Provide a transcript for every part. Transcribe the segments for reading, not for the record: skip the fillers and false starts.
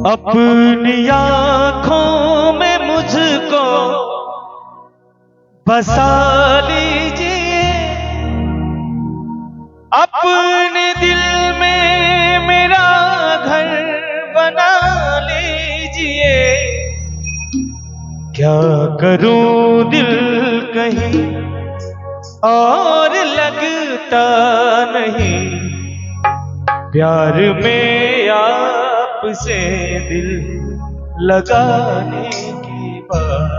अपनी आँखों में मुझको बसा लीजिए, अपने दिल में मेरा घर बना लीजिए। क्या करूं दिल कहीं और लगता नहीं, प्यार में आपसे दिल लगाने की बात।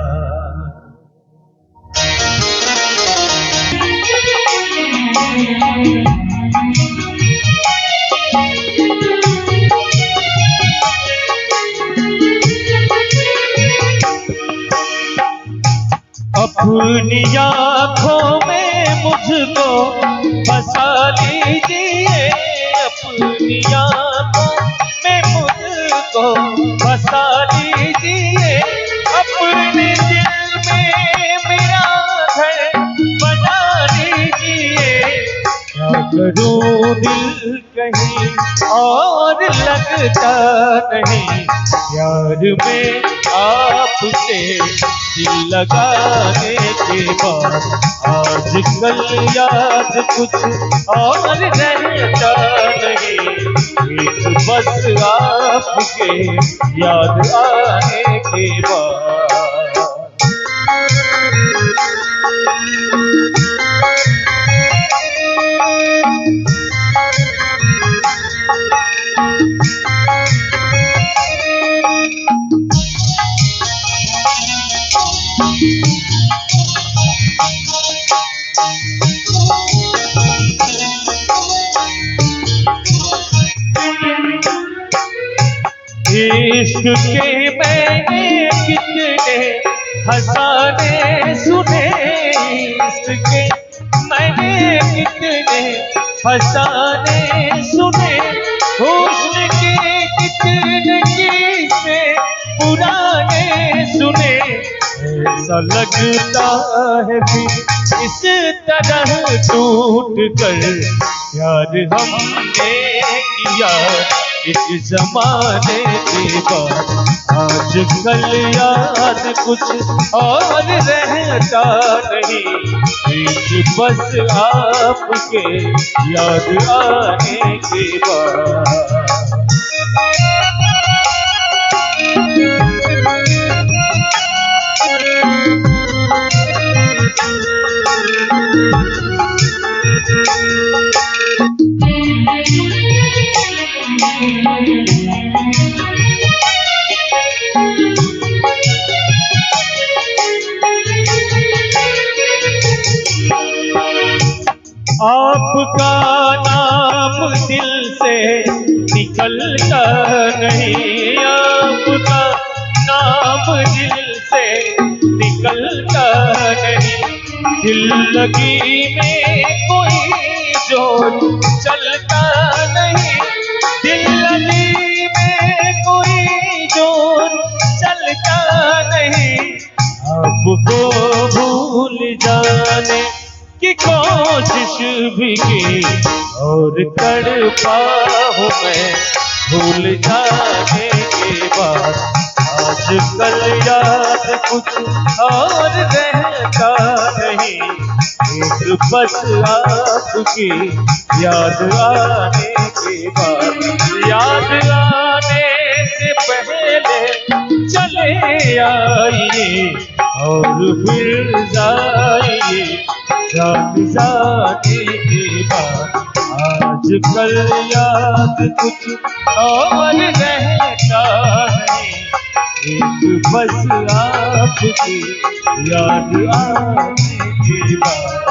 अपनी आँखों में मुझको बसा लीजिए, अपनी आँखों में मुझको बसा लीजिए, अपने दिल में मेरा घर बना लीजिए। क्या करूं दिल कहीं और लगता नहीं, प्यार में आपसे दिल लगाने के बाद आजकल याद कुछ और रहता नहीं, एक बस आपके याद आने के बाद। इश्क के मैंने कितने फसाने सुने, इश्क के मैंने कितने फसाने सुने, हुस्न के कितने किस्से पुराने सुने। ऐसा लगता है फिर इस तरह टूट कर प्यार हमने किया एक जमाने के बाद, आजकल याद कुछ और रहता नहीं, एक बस आपके याद आने के बाद। आपका नाम दिल से निकलता नहीं, आपका नाम दिल से निकलता नहीं, दिल लगी में कोई जोर चलता नहीं, दिल लगी में कोई जोर चलता नहीं। आपको भूल जाने की कोशिश भी की और तड़पा हूँ मैं भूल जाने के बाद, आजकल याद कुछ और रहता नहीं, एक बस आपकी याद आने के बाद। याद आने से पहले चले आइए और फिर जाइए, जाने के बाद आजकल याद कुछ और रहता नहीं, एक बस आपकी याद आने के बाद।